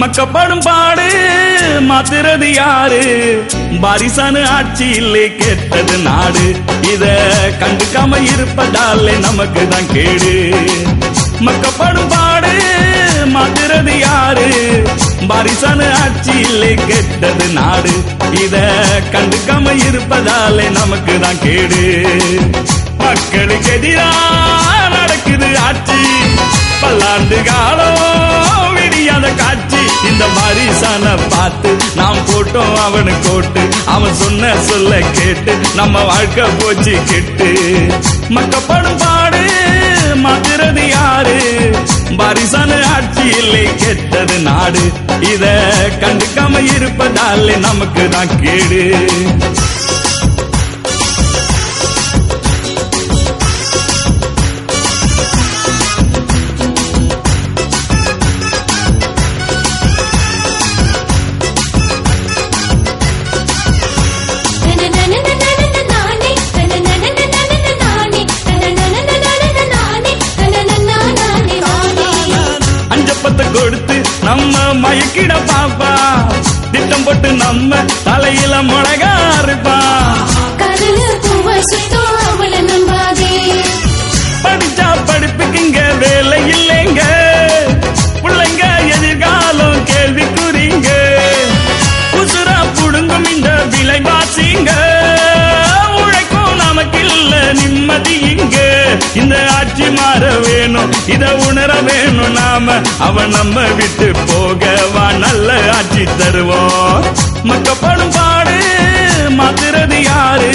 மக்கப்படும் பாடு மாத்துறது யாரு? பாரிசானு ஆட்சி இல்லை கெட்டது நாடு. இத கண்டுக்காம இருப்பதாலே நமக்கு தான் கேடு. மக்கப்படும் பாடு மாத்துறது யாரு? பாரிசானு ஆட்சி இல்லை கெட்டது நாடு. இத கண்டுக்காம இருப்பதாலே நமக்கு தான் கேடு. மக்களுக்கு எதிராக நடக்குது ஆட்சி. பல்லாண்டு காலம் விடியாத காட்சி. இந்த பாரிசான பார்த்து நாம் போட்டோம் அவனு கோட்டு. அவன் சொன்ன சொல்ல கேட்டு நம்ம வாழ்க்கை போச்சு கெட்டு. மக்கப்படும் பாடு மாத்துறது யாரு? பாரிசான ஆட்சி இல்லை கெட்டது நாடு. இத கண்டுக்காம இருப்பதாலே நமக்கு தான் கேடு. கொடுத்து நம்ம மயக்கிட பாப்பா. திட்டம் போட்டு நம்ம தலையில முழகா இருப்பா. படிச்சா படிப்புக்குங்க வேலை இல்லைங்க. பிள்ளைங்க எதிர்காலம் கேள்விக்குறீங்க. உசுரா புடுங்கும் இந்த விலைவாசிங்க. உழைக்கும் நமக்கு இல்ல நிம்மதி இங்க. இந்த ஆட்சி மாற வேணும், இத உணர வேணும் நாம. அவன் நம்ம விட்டு போகவா நல்ல ஆட்சி தருவோம். மக்கப்படும் பாடு மாத்துறது யாரு?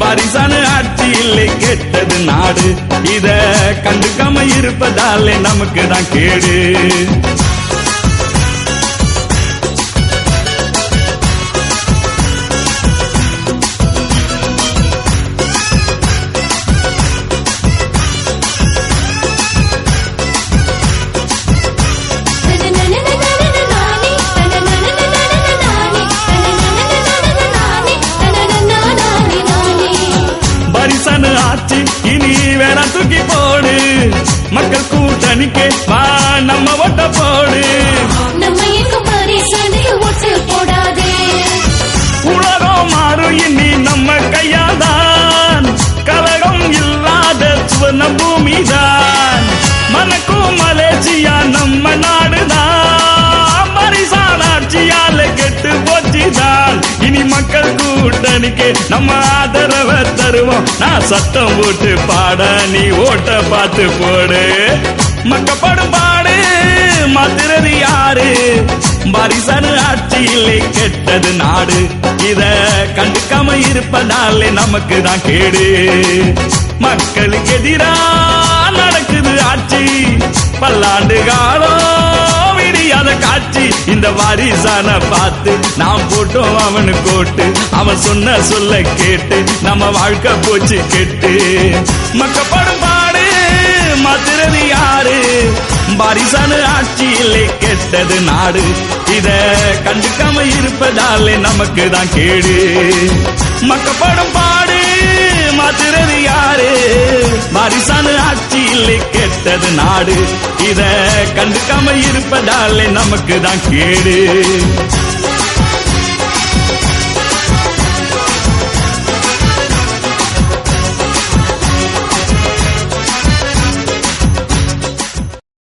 பாரிசானு ஆட்சி இல்லை கெட்டது நாடு. இத கண்டுக்காம இருப்பதாலே நமக்கு தான் கேடு. ஆட்சி இனி வேற தூக்கி போடு. மக்கள் கூட்டணிக்கு வா நம்ம ஓட்ட போடு. உலகம் மாறும் இனி நம்ம கையாதான். கலகம் இல்லாத சுவர்ண பூமிதான். மனக்கும் மலேசியா நம்ம நாடுதான். பாரிசான் ஆட்சியால கெட்டு போச்சுதான். இனி மக்கள் கூட்டணிக்கு நம்ம ஆதரவை தருவோம். நான் சத்தம் போட்டு பாட நீ ஓட்ட பார்த்து போடு. மக்கப்படும் பாடு மாத்துறது யாரு? பாரிசானு ஆட்சி இல்லை கெட்டது நாடு. இத கண்டுக்காம இருப்பதாலே நமக்கு தான் கேடு. மக்களுக்கு எதிராக நடக்குது ஆட்சி. பல்லாண்டு காலம் விடியாத காட்சி. இந்த வாரிசான பார்த்து நாம் போட்டோம் அவனு கோட்டு. அவன் சொன்ன சொல்ல கேட்டு நம்ம வாழ்க்கை போச்சு கெட்டு. மக்கப்படும் பாடு மாத்துறது யாரு? பாரிசானு ஆட்சி இல்லை கெட்டது நாடு. இத கண்டுக்காம இருப்பதாலே நமக்கு தான் கேடு. மக்கப்படும் பாடு மாத்துறது யாரு? பாரிசானு ஆட்சி இல்லை கெட்டது நாடு. இத கண்டுக்காம இருப்பதாலே நமக்கு தான் கேடு.